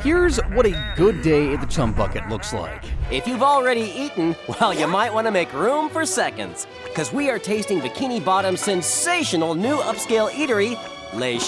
Here's what a good day at the Chum Bucket looks like. If you've already eaten, well, you might want to make room for seconds, because we are tasting Bikini Bottom's sensational new upscale eatery,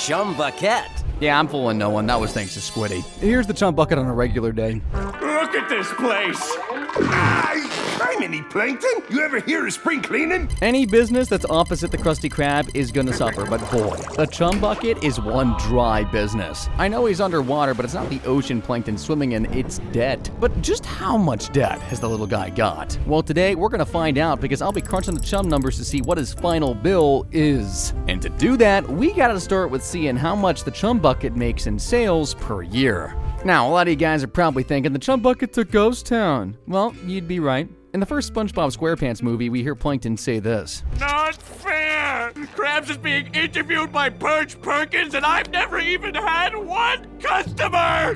Chum Bucket. Yeah, I'm fooling no one. That was thanks to Squiddy. Here's the Chum Bucket on a regular day. Look at this place! I'm any plankton. You ever hear of spring cleaning? Any business that's opposite the Krusty Krab is gonna suffer, but boy, the Chum Bucket is one dry business. I know he's underwater, but it's not the ocean plankton swimming in, it's debt. But just how much debt has the little guy got? Well, today we're gonna find out because I'll be crunching the Chum numbers to see what his final bill is. And to do that, we gotta start with seeing how much the Chum Bucket makes in sales per year. Now, a lot of you guys are probably thinking the Chum Bucket's a ghost town. Well, you'd be right. In the first SpongeBob SquarePants movie, we hear Plankton say this. Not fair! Krabs is being interviewed by Birch Perkins and I've never even had one customer!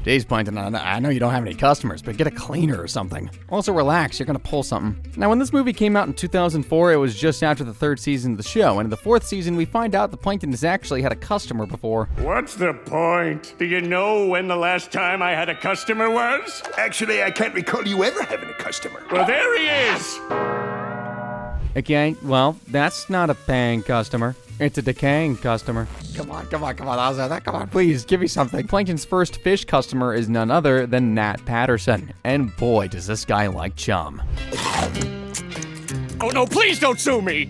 Jeez, Plankton, I know you don't have any customers, but get a cleaner or something. Also, relax, you're gonna pull something. Now, when this movie came out in 2004, it was just after the third season of the show, and in the fourth season, we find out that Plankton has actually had a customer before. What's the point? Do you know when the last time I had a customer was? Actually, I can't recall you ever having a customer. Well, there he is! Okay, well, that's not a paying customer. It's a decaying customer. Come on, Ozzy, come on, please, give me something. Plankton's first fish customer is none other than Nat Patterson. And boy, does this guy like chum. Oh no, please don't sue me!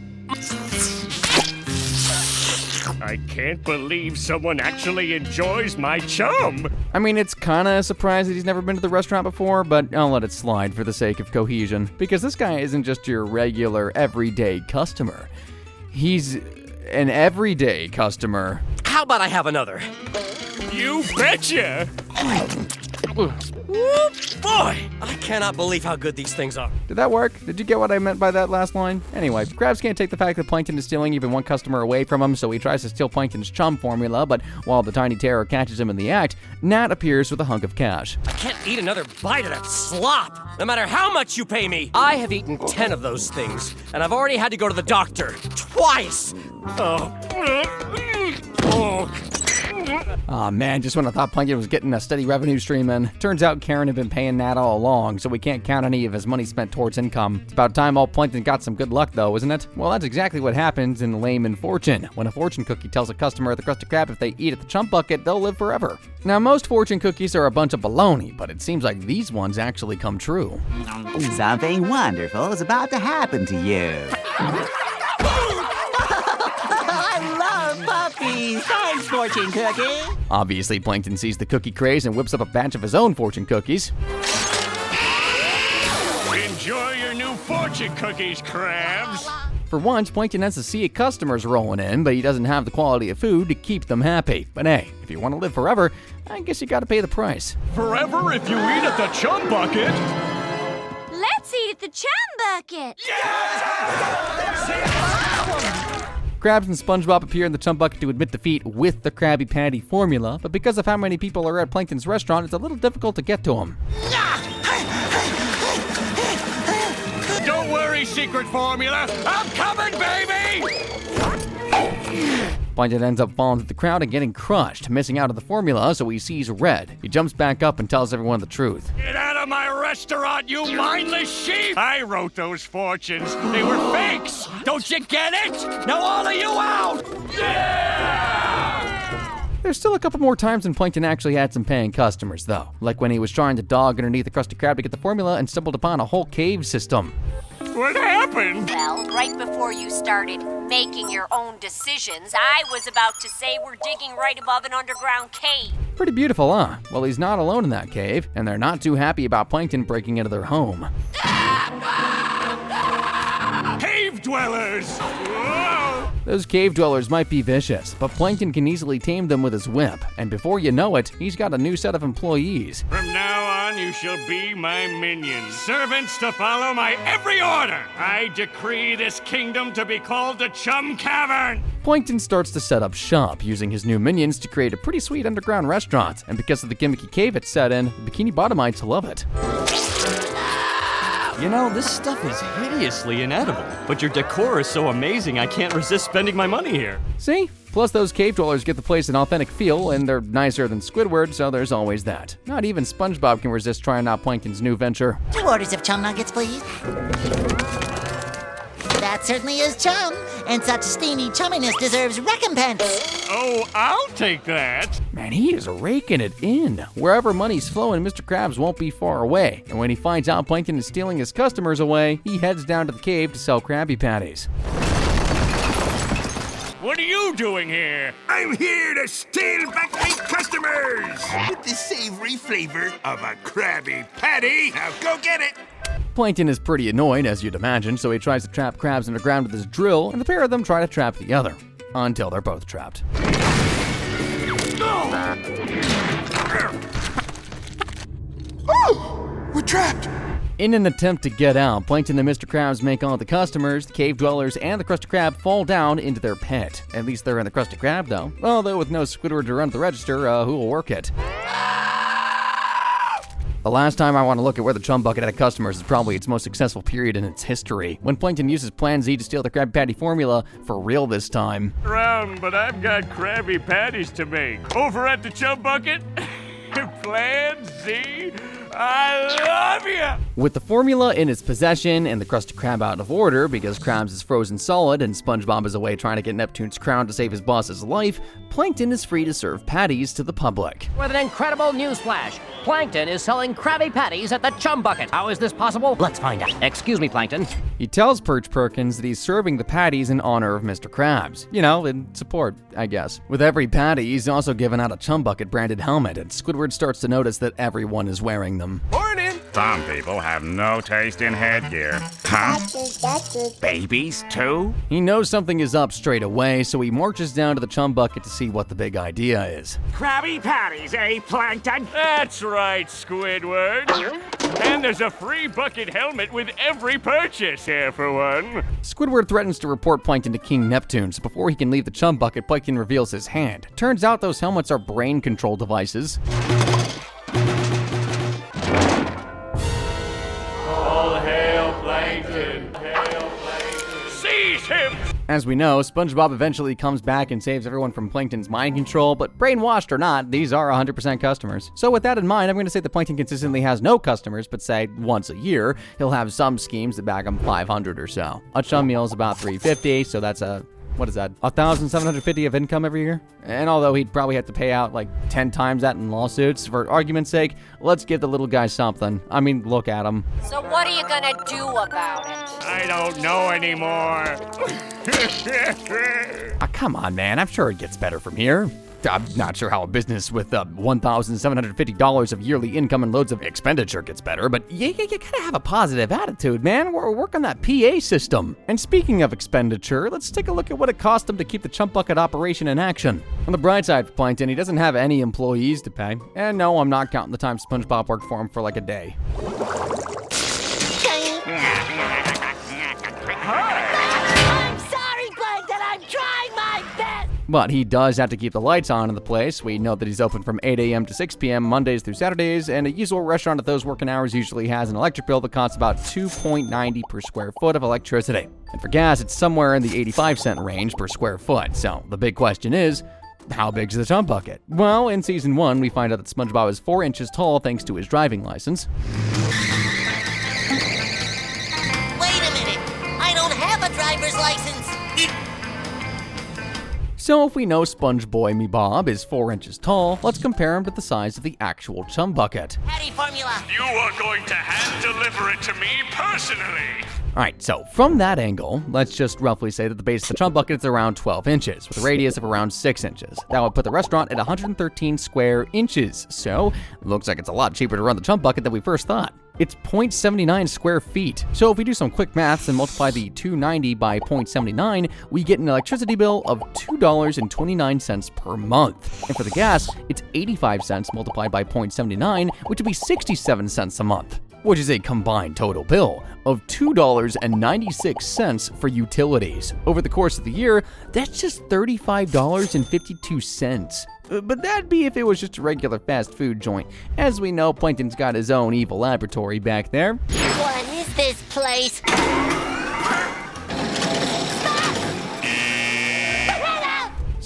I can't believe someone actually enjoys my chum! I mean, it's kinda a surprise that he's never been to the restaurant before, but I'll let it slide for the sake of cohesion. Because this guy isn't just your regular, everyday customer. He's an everyday customer. How about I have another? You betcha! Boy, I cannot believe how good these things are. Did that work? Did you get what I meant by that last line? Anyway, Krabs can't take the fact that Plankton is stealing even one customer away from him, so he tries to steal Plankton's chum formula, but while the tiny terror catches him in the act, Nat appears with a hunk of cash. I can't eat another bite of that slop, no matter how much you pay me. I have eaten 10 of those things, and I've already had to go to the doctor twice. Aw man, just when I thought Plankton was getting a steady revenue stream in. Turns out Karen had been paying Nat all along, so we can't count any of his money spent towards income. It's about time all Plankton got some good luck though, isn't it? Well, that's exactly what happens in Lame and Fortune. When a fortune cookie tells a customer at the Krusty Krab if they eat at the Chum Bucket, they'll live forever. Now, most fortune cookies are a bunch of baloney, but it seems like these ones actually come true. Something wonderful is about to happen to you. I love puppies! Thanks, fortune cookie! Obviously, Plankton sees the cookie craze and whips up a batch of his own fortune cookies. Enjoy your new fortune cookies, Krabs! For once, Plankton has to see customers rolling in, but he doesn't have the quality of food to keep them happy. But hey, if you want to live forever, I guess you gotta pay the price. Forever if you eat at the Chum Bucket! Let's eat at the Chum Bucket! Krabs and SpongeBob appear in the Chum Bucket to admit defeat with the Krabby Patty formula, but because of how many people are at Plankton's restaurant, it's a little difficult to get to him. Don't worry, secret formula! I'm coming, baby! Plankton ends up falling through the crowd and getting crushed, missing out on the formula, so he sees red. He jumps back up and tells everyone the truth. Get out of my restaurant, you mindless sheep! I wrote those fortunes. They were fakes! Don't you get it? Now all of you out! Yeah! There's still a couple more times when Plankton actually had some paying customers, though. Like when he was trying to dog underneath the Krusty Krab to get the formula and stumbled upon a whole cave system. What happened? Well, right before you started making your own decisions, I was about to say we're digging right above an underground cave. Pretty beautiful, huh? Well, he's not alone in that cave, and they're not too happy about Plankton breaking into their home. Cave dwellers! Whoa! Those cave dwellers might be vicious, but Plankton can easily tame them with his whip, and before you know it, he's got a new set of employees. From now on, you shall be my minions, servants to follow my every order. I decree this kingdom to be called the Chum Cavern. Plankton starts to set up shop, using his new minions to create a pretty sweet underground restaurant, and because of the gimmicky cave it's set in, the Bikini Bottomites love it. You know, this stuff is hideously inedible, but your decor is so amazing I can't resist spending my money here. See? Plus, those cave dwellers give the place an authentic feel, and they're nicer than Squidward, so there's always that. Not even SpongeBob can resist trying out Plankton's new venture. 2 orders of chum nuggets, please. That certainly is chum, and such steamy chumminess deserves recompense. Oh, I'll take that. Man, he is raking it in. Wherever money's flowing, Mr. Krabs won't be far away. And when he finds out Plankton is stealing his customers away, he heads down to the cave to sell Krabby Patties. What are you doing here? I'm here to steal back my customers with the savory flavor of a Krabby Patty. Now go get it. Plankton is pretty annoyed, as you'd imagine, so he tries to trap Krabs underground with his drill, and the pair of them try to trap the other. Until they're both trapped. Oh, we're trapped. In an attempt to get out, Plankton and Mr. Krabs make all the customers, the cave dwellers, and the Krusty Krab fall down into their pit. At least they're in the Krusty Krab, though. Although with no Squidward to run the register, who will work it? The last time I want to look at where the Chum Bucket had customers is probably its most successful period in its history, when Plankton uses Plan Z to steal the Krabby Patty formula for real this time. Round, but I've got Krabby Patties to make. Over at the Chum Bucket, Plan Z, I love you! With the formula in its possession and the Krusty Krab out of order because Krabs is frozen solid and SpongeBob is away trying to get Neptune's crown to save his boss's life, Plankton is free to serve patties to the public. With an incredible news flash, Plankton is selling Krabby Patties at the Chum Bucket. How is this possible? Let's find out. Excuse me, Plankton. He tells Perch Perkins that he's serving the patties in honor of Mr. Krabs. You know, in support, I guess. With every patty, he's also given out a Chum Bucket branded helmet, and Squidward starts to notice that everyone is wearing them. Morning! Some people have no taste in headgear. Huh? Babies, too? He knows something is up straight away, so he marches down to the Chum Bucket to see what the big idea is. Krabby Patties, eh, Plankton? That's right, Squidward. And there's a free bucket helmet with every purchase here for one. Squidward threatens to report Plankton to King Neptune, so before he can leave the Chum Bucket, Plankton reveals his hand. Turns out those helmets are brain control devices. All hail Plankton! Hail Plankton! Seize him! As we know, SpongeBob eventually comes back and saves everyone from Plankton's mind control, but brainwashed or not, these are 100% customers. So with that in mind, I'm going to say that Plankton consistently has no customers, but say once a year, he'll have some schemes that bag him 500 or so. A chum meal is about $350, so that's what is that, $1,750 of income every year? And although he'd probably have to pay out like 10 times that in lawsuits, for argument's sake, let's give the little guy something. I mean, look at him. So what are you gonna do about it? I don't know anymore. Come on, man, I'm sure it gets better from here. I'm not sure how a business with $1,750 of yearly income and loads of expenditure gets better, but you gotta have a positive attitude, man. We're working that PA system. And speaking of expenditure, let's take a look at what it cost him to keep the Chum Bucket operation in action. On the bright side for Plankton, he doesn't have any employees to pay. And no, I'm not counting the time SpongeBob worked for him for like a day. I'm sorry, Plankton. I'm trying my best. But he does have to keep the lights on in the place. We know that he's open from 8 a.m. to 6 p.m. Mondays through Saturdays, and a usual restaurant at those working hours usually has an electric bill that costs about $2.90 per square foot of electricity. And for gas, it's somewhere in the 85-cent range per square foot. So the big question is, how big's the Chum Bucket? Well, in season 1, we find out that SpongeBob is 4 inches tall thanks to his driving license. Wait a minute. I don't have a driver's license. So if we know SpongeBoy Me Bob is 4 inches tall, let's compare him to the size of the actual Chum Bucket. Patty formula. You are going to hand deliver it to me personally. Alright, so from that angle, let's just roughly say that the base of the Chum Bucket is around 12 inches, with a radius of around 6 inches. That would put the restaurant at 113 square inches, so it looks like it's a lot cheaper to run the Chum Bucket than we first thought. It's 0.79 square feet. So if we do some quick maths and multiply the 290 by 0.79, we get an electricity bill of $2.29 per month. And for the gas, it's 85 cents multiplied by 0.79, which would be 67 cents a month, which is a combined total bill of $2.96 for utilities. Over the course of the year, that's just $35.52. But that'd be if it was just a regular fast food joint. As we know, Plankton's got his own evil laboratory back there. What is this place?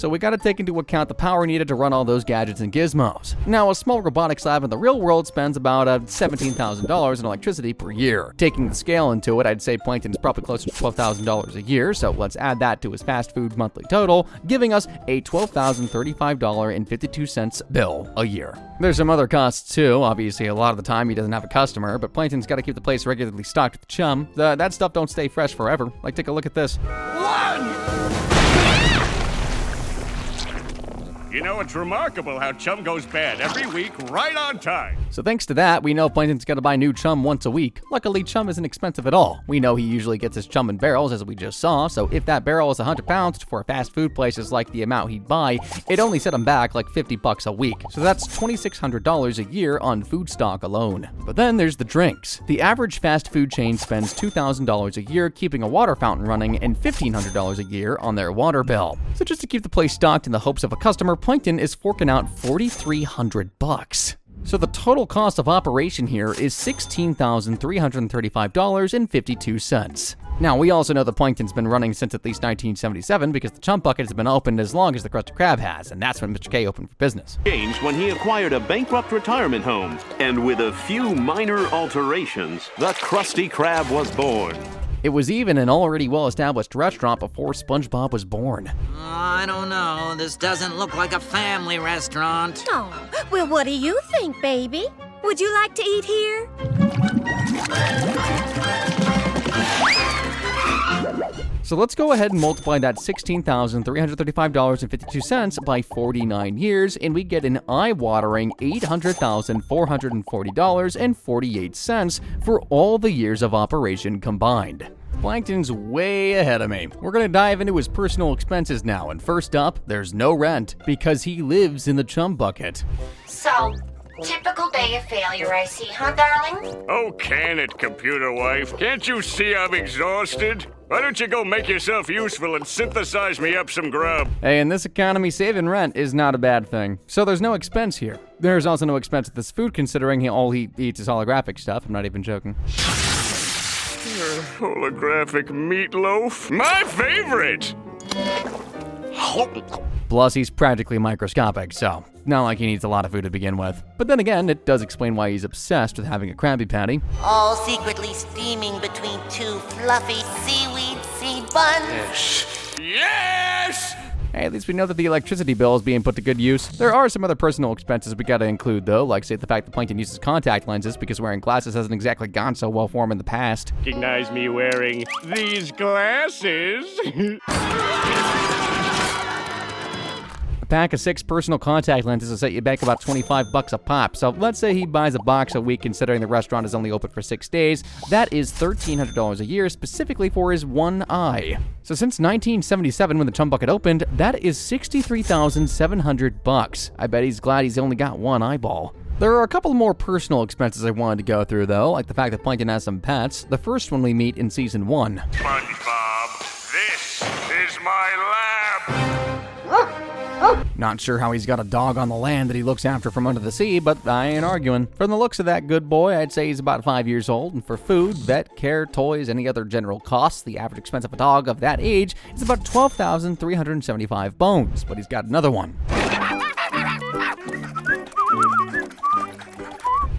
so we gotta take into account the power needed to run all those gadgets and gizmos. Now, a small robotics lab in the real world spends about $17,000 in electricity per year. Taking the scale into it, I'd say Plankton's probably closer to $12,000 a year, so let's add that to his fast food monthly total, giving us a $12,035.52 bill a year. There's some other costs too. Obviously, a lot of the time he doesn't have a customer, but Plankton's got to keep the place regularly stocked with chum. That stuff don't stay fresh forever. Like, take a look at this. You know, it's remarkable how Chum goes bad every week right on time. So thanks to that, we know Plankton's got to buy new chum once a week. Luckily, chum isn't expensive at all. We know he usually gets his chum in barrels, as we just saw, so if that barrel is 100 pounds, for a fast food place is like the amount he'd buy, it only set him back like $50 a week. So that's $2,600 a year on food stock alone. But then there's the drinks. The average fast food chain spends $2,000 a year keeping a water fountain running and $1,500 a year on their water bill. So just to keep the place stocked in the hopes of a customer, Plankton is forking out $4,300. So the total cost of operation here is $16,335.52. Now, we also know that Plankton's been running since at least 1977 because the Chum Bucket has been opened as long as the Krusty Krab has, and that's when Mr. K opened for business. Changed when he acquired a bankrupt retirement home, and with a few minor alterations, the Krusty Krab was born. It was even an already well-established restaurant before SpongeBob was born. I don't know. This doesn't look like a family restaurant. Oh, well, what do you think, baby? Would you like to eat here? So let's go ahead and multiply that $16,335.52 by 49 years, and we get an eye-watering $800,440.48 for all the years of operation combined. Plankton's way ahead of me. We're gonna dive into his personal expenses now, and first up, there's no rent, because he lives in the Chum Bucket. So, typical day of failure, I see, huh, darling? Oh, can it, computer wife? Can't you see I'm exhausted? Why don't you go make yourself useful and synthesize me up some grub? Hey, in this economy, saving rent is not a bad thing. So there's no expense here. There's also no expense at this food, considering all he eats is holographic stuff. I'm not even joking. Holographic meatloaf? My favorite! Plus, he's practically microscopic, so not like he needs a lot of food to begin with. But then again, it does explain why he's obsessed with having a Krabby Patty. All secretly steaming between two fluffy seaweed seed buns. Yes! Hey, at least we know that the electricity bill is being put to good use. There are some other personal expenses we gotta include, though, like, say, the fact that Plankton uses contact lenses because wearing glasses hasn't exactly gone so well for him in the past. Recognize me wearing these glasses? A pack of 6 personal contact lenses will set you back about $25 a pop. So let's say he buys a box a week, considering the restaurant is only open for 6 days. That is $1,300 a year, specifically for his one eye. So since 1977, when the Chum Bucket opened, that is $63,700. I bet he's glad he's only got one eyeball. There are a couple more personal expenses I wanted to go through, though, like the fact that Plankton has some pets. The first one we meet in season 1. SpongeBob, this is my lab. Not sure how he's got a dog on the land that he looks after from under the sea, but I ain't arguing. From the looks of that good boy, I'd say he's about 5 years old, and for food, vet, care, toys, any other general costs, the average expense of a dog of that age is about 12,375 bones, but he's got another one.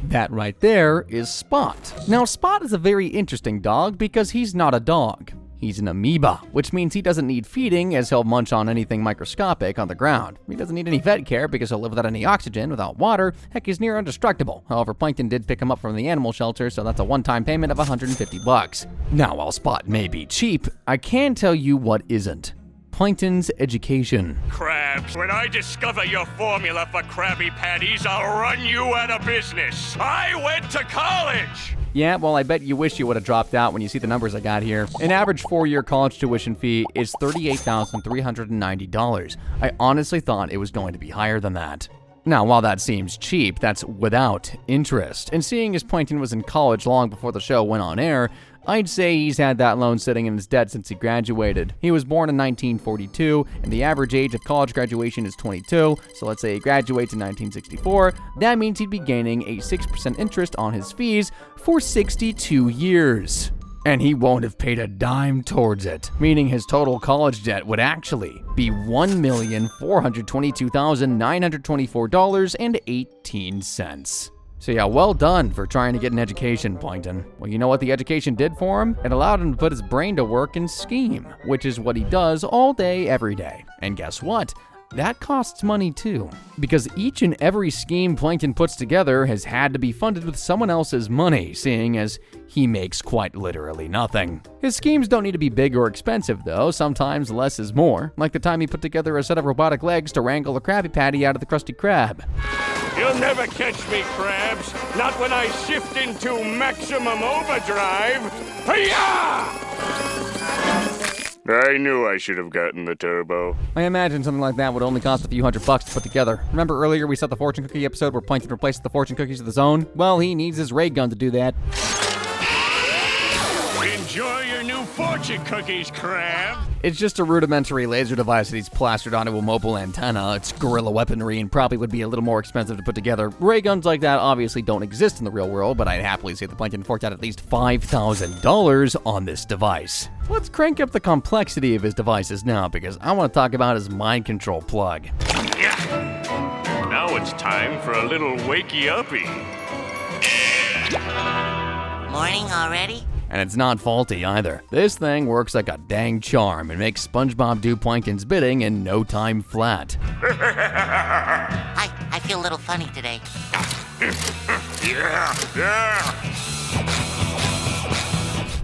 That right there is Spot. Now, Spot is a very interesting dog because he's not a dog. He's an amoeba, which means he doesn't need feeding, as he'll munch on anything microscopic on the ground. He doesn't need any vet care because he'll live without any oxygen, without water. Heck, he's near indestructible. However, Plankton did pick him up from the animal shelter, so that's a one-time payment of $150. Now, while Spot may be cheap, I can tell you what isn't. Plankton's education. Krabs, when I discover your formula for Krabby Patties, I'll run you out of business. I went to college! Yeah, well, I bet you wish you would have dropped out when you see the numbers I got here. An average 4-year college tuition fee is $38,390. I honestly thought it was going to be higher than that. Now, while that seems cheap, that's without interest. And seeing as Plankton was in college long before the show went on air, I'd say he's had that loan sitting in his debt since he graduated. He was born in 1942, and the average age of college graduation is 22, so let's say he graduates in 1964. That means he'd be gaining a 6% interest on his fees for 62 years. And he won't have paid a dime towards it, meaning his total college debt would actually be $1,422,924.18. So yeah, well done for trying to get an education, Plankton. Well, you know what the education did for him? It allowed him to put his brain to work and scheme, which is what he does all day, every day. And guess what? That costs money too, because each and every scheme Plankton puts together has had to be funded with someone else's money, seeing as he makes quite literally nothing. His schemes don't need to be big or expensive though, sometimes less is more, like the time he put together a set of robotic legs to wrangle a Krabby Patty out of the Krusty Krab. You'll never catch me, Krabs. Not when I shift into maximum overdrive. Hi-ya! I knew I should have gotten the turbo. I imagine something like that would only cost a few $100 to put together. Remember earlier we saw the fortune cookie episode where Plankton replaces the fortune cookies with his own? Well, he needs his ray gun to do that. Enjoy your new fortune cookies, Crab. It's just a rudimentary laser device that he's plastered onto a mobile antenna. It's guerrilla weaponry and probably would be a little more expensive to put together. Ray guns like that obviously don't exist in the real world, but I'd happily say the Plankton forked out at least $5,000 on this device. Let's crank up the complexity of his devices now, because I want to talk about his mind control plug. Yeah. Now it's time for a little wakey-uppy. Morning already? And it's not faulty either. This thing works like a dang charm and makes SpongeBob do Plankton's bidding in no time flat. I feel a little funny today. Yeah.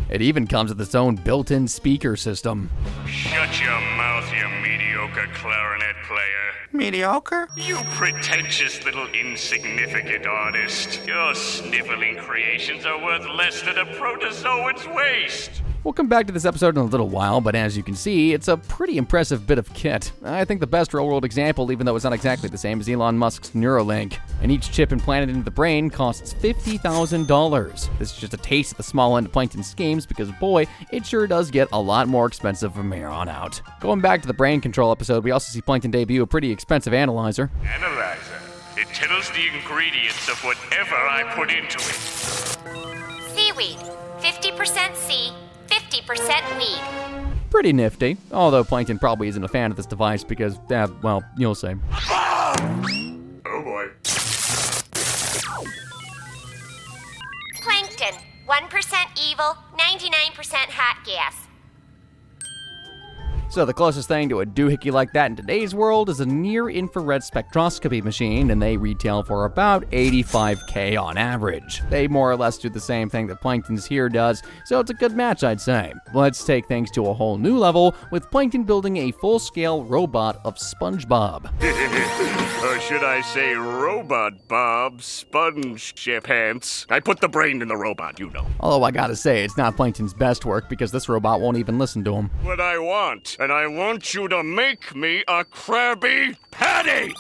It even comes with its own built-in speaker system. Shut your mouth, you mediocre clarinet player. Mediocre? You pretentious little insignificant artist. Your sniveling creations are worth less than a protozoan's waste. We'll come back to this episode in a little while, but as you can see, it's a pretty impressive bit of kit. I think the best real-world example, even though it's not exactly the same, is Elon Musk's Neuralink. And each chip implanted into the brain costs $50,000. This is just a taste of the small end of Plankton's schemes, because boy, it sure does get a lot more expensive from here on out. Going back to the brain control episode, we also see Plankton debut a pretty expensive analyzer. Analyzer. It tells the ingredients of whatever I put into it. Seaweed, 50% sea, 50% weed. Pretty nifty, although Plankton probably isn't a fan of this device because, well, you'll see. Oh boy. Plankton, 1% evil, 99% hot gas. So the closest thing to a doohickey like that in today's world is a near-infrared spectroscopy machine, and they retail for about $85K on average. They more or less do the same thing that Plankton's here does, so it's a good match, I'd say. Let's take things to a whole new level, with Plankton building a full-scale robot of SpongeBob. Or should I say Robot Bob Sponge Pants? I put the brain in the robot, you know. Although I gotta say, it's not Plankton's best work because this robot won't even listen to him. What I want, and I want you to make me a Krabby Patty!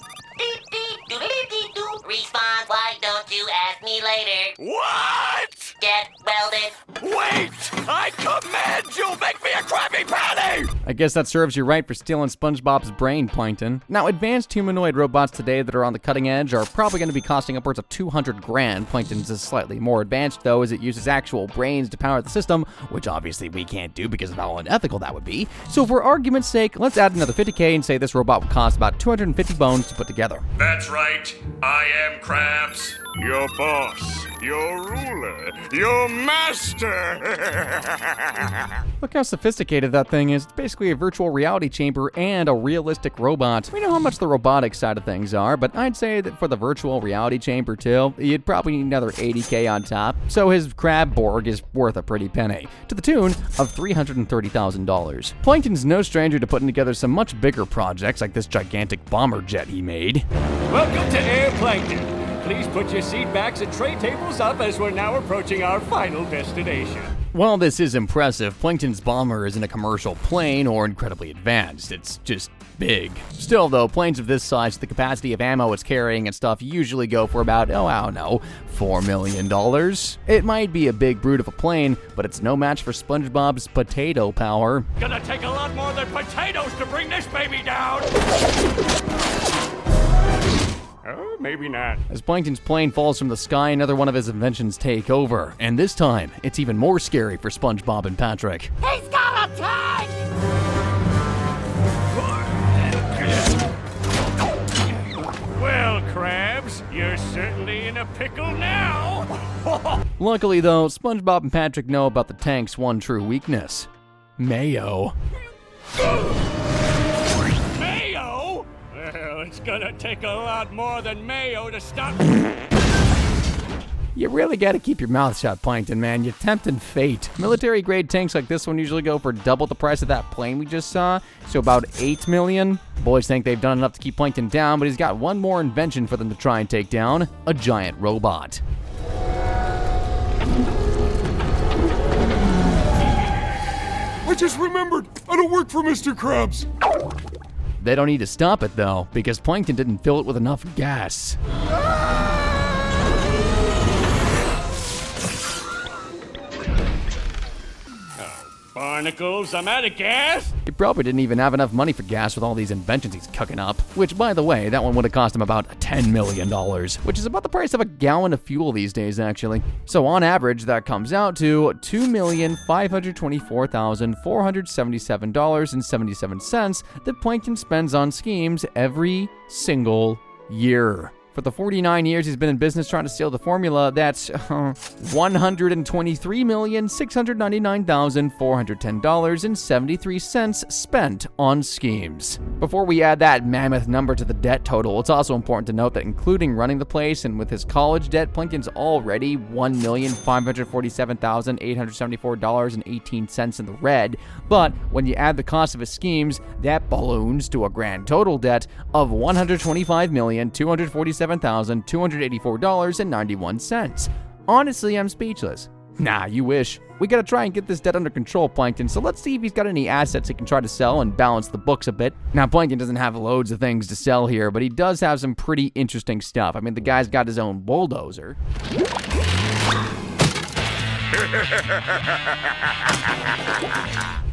Response, why don't you ask me later? What? Get welded. Wait! I command you make me a Krabby Patty! I guess that serves you right for stealing SpongeBob's brain, Plankton. Now, advanced humanoid robots today that are on the cutting edge are probably going to be costing upwards of $200,000. Plankton's is slightly more advanced, though, as it uses actual brains to power the system, which obviously we can't do because of how unethical that would be. So for argument's sake, let's add another $50K and say this robot would cost about 250 bones to put together. That's right. I am Krabs, your boss, your ruler, your master. Look how sophisticated that thing is. It's basically a virtual reality chamber and a realistic robot. We know how much the robotic side of things are, but I'd say that for the virtual reality chamber too, you'd probably need another $80K on top. So his Crab Borg is worth a pretty penny, to the tune of $330,000. Plankton's no stranger to putting together some much bigger projects like this gigantic bomber jet he made. Welcome to Air Plankton. Please put your seat backs and tray tables up as we're now approaching our final destination. While this is impressive, Plankton's bomber isn't a commercial plane or incredibly advanced. It's just big. Still, though, planes of this size, the capacity of ammo it's carrying and stuff usually go for about, I don't know, $4 million. It might be a big brute of a plane, but it's no match for SpongeBob's potato power. Gonna take a lot more than potatoes to bring this baby down. Oh maybe not. As Plankton's plane falls from the sky, another one of his inventions take over. And this time, it's even more scary for SpongeBob and Patrick. He's got a tank! Well, Krabs, you're certainly in a pickle now. Luckily, though, SpongeBob and Patrick know about the tank's one true weakness: mayo. Mayo? Well, it's gonna take a lot more than mayo to stop. You really gotta keep your mouth shut, Plankton, man. You're tempting fate. Military-grade tanks like this one usually go for double the price of that plane we just saw, so about $8 million. Boys think they've done enough to keep Plankton down, but he's got one more invention for them to try and take down: a giant robot. I just remembered, I don't work for Mr. Krabs. They don't need to stop it, though, because Plankton didn't fill it with enough gas. Barnacles, I'm out of gas. He probably didn't even have enough money for gas with all these inventions he's cooking up. Which, by the way, that one would have cost him about $10 million, which is about the price of a gallon of fuel these days, actually. So on average, that comes out to $2,524,477.77 that Plankton spends on schemes every single year. For the 49 years he's been in business trying to steal the formula, that's $123,699,410.73 spent on schemes. Before we add that mammoth number to the debt total, it's also important to note that including running the place and with his college debt, Plankton's already $1,547,874.18 in the red. But when you add the cost of his schemes, that balloons to a grand total debt of $125,247,284.91. Honestly, I'm speechless. Nah, you wish. We gotta try and get this debt under control, Plankton, so let's see if he's got any assets he can try to sell and balance the books a bit. Now, Plankton doesn't have loads of things to sell here, but he does have some pretty interesting stuff. I mean, the guy's got his own bulldozer.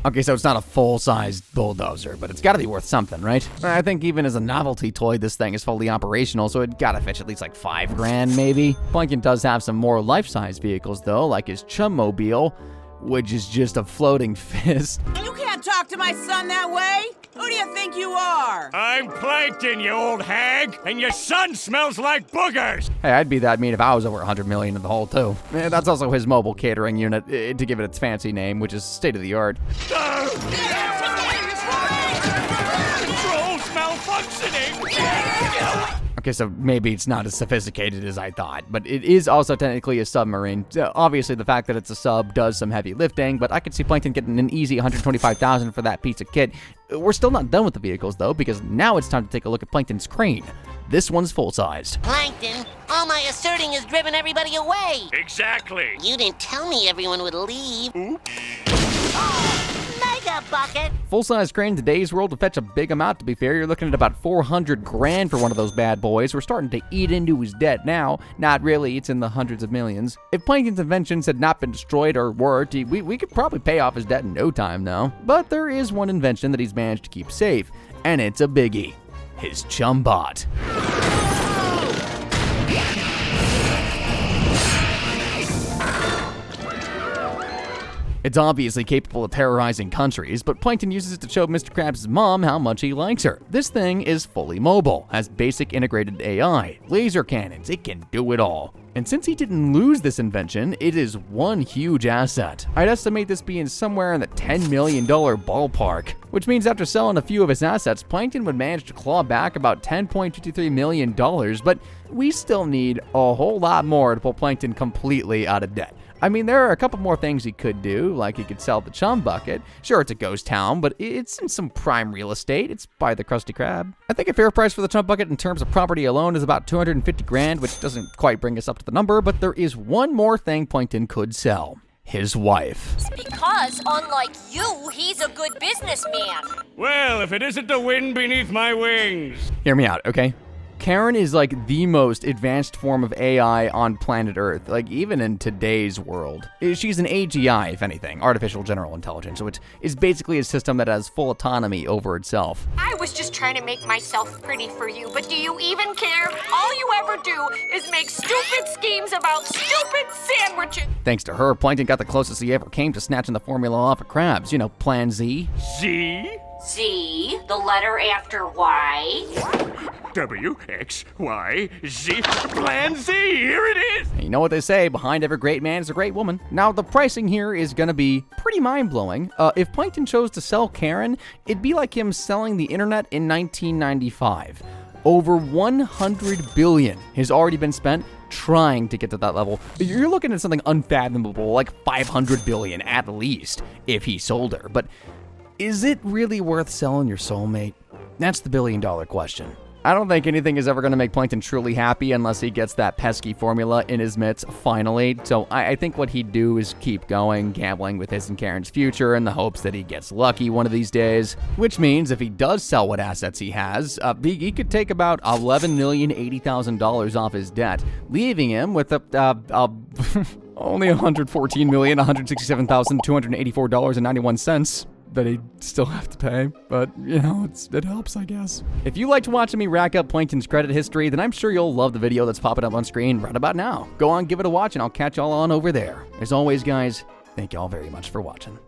Okay, so it's not a full-sized bulldozer, but it's gotta be worth something, right? I think even as a novelty toy, this thing is fully operational, so it gotta fetch at least like $5 grand, maybe. Plankton does have some more life-size vehicles, though, like his Chum Mobile, which is just a floating fist. You can't talk to my son that way! Who do you think you are? I'm Plankton, you old hag, and your son smells like boogers. Hey, I'd be that mean if I was over 100 million in the hole, too. That's also his mobile catering unit, to give it its fancy name, which is state-of-the-art. Controls malfunctioning! Okay, so maybe it's not as sophisticated as I thought, but it is also technically a submarine. Obviously, the fact that it's a sub does some heavy lifting, but I could see Plankton getting an easy $125,000 for that piece of kit. We're still not done with the vehicles, though, because now it's time to take a look at Plankton's crane. This one's full-sized. Plankton, all my asserting has driven everybody away. Exactly. You didn't tell me everyone would leave. Oops. Mega Bucket. Full-size crane in today's world to fetch a big amount, to be fair. You're looking at about 400 grand for one of those bad boys. We're starting to eat into his debt now. Not really, it's in the hundreds of millions. If Plankton's inventions had not been destroyed or worked, we could probably pay off his debt in no time now. But there is one invention that he's managed to keep safe, and it's a biggie. His Chum Bot. It's obviously capable of terrorizing countries, but Plankton uses it to show Mr. Krabs' mom how much he likes her. This thing is fully mobile, has basic integrated AI, laser cannons, it can do it all. And since he didn't lose this invention, it is one huge asset. I'd estimate this being somewhere in the $10 million ballpark, which means after selling a few of his assets, Plankton would manage to claw back about $10.53 million, but we still need a whole lot more to pull Plankton completely out of debt. I mean, there are a couple more things he could do, like he could sell the Chum Bucket. Sure, it's a ghost town, but it's in some prime real estate. It's by the Krusty Krab. I think a fair price for the Chum Bucket in terms of property alone is about 250 grand, which doesn't quite bring us up to the number, but there is one more thing Plankton could sell. His wife. It's because, unlike you, he's a good businessman. Well, if it isn't the wind beneath my wings. Hear me out, okay? Karen is like the most advanced form of AI on planet Earth, like even in today's world. She's an AGI, if anything, Artificial General Intelligence, which is basically a system that has full autonomy over itself. I was just trying to make myself pretty for you, but do you even care? All you ever ever do is make stupid schemes about stupid sandwiches. Thanks to her, Plankton got the closest he ever came to snatching the formula off of crabs. You know, Plan Z. Z? Z, the letter after Y. W, X, Y, Z. Plan Z, here it is! And you know what they say, behind every great man is a great woman. Now, the pricing here is gonna be pretty mind-blowing. If Plankton chose to sell Karen, it'd be like him selling the internet in 1995. Over 100 billion has already been spent trying to get to that level. You're looking at something unfathomable, like 500 billion at least, if he sold her. But is it really worth selling your soulmate? That's the billion-dollar question. I don't think anything is ever going to make Plankton truly happy unless he gets that pesky formula in his mitts finally. So I think what he'd do is keep going, gambling with his and Karen's future in the hopes that he gets lucky one of these days. Which means if he does sell what assets he has, he could take about $11,080,000 off his debt, leaving him with only $114,167,284.91 that he'd still have to pay, but, you know, it helps, I guess. If you liked watching me rack up Plankton's credit history, then I'm sure you'll love the video that's popping up on screen right about now. Go on, give it a watch, and I'll catch y'all on over there. As always, guys, thank y'all very much for watching.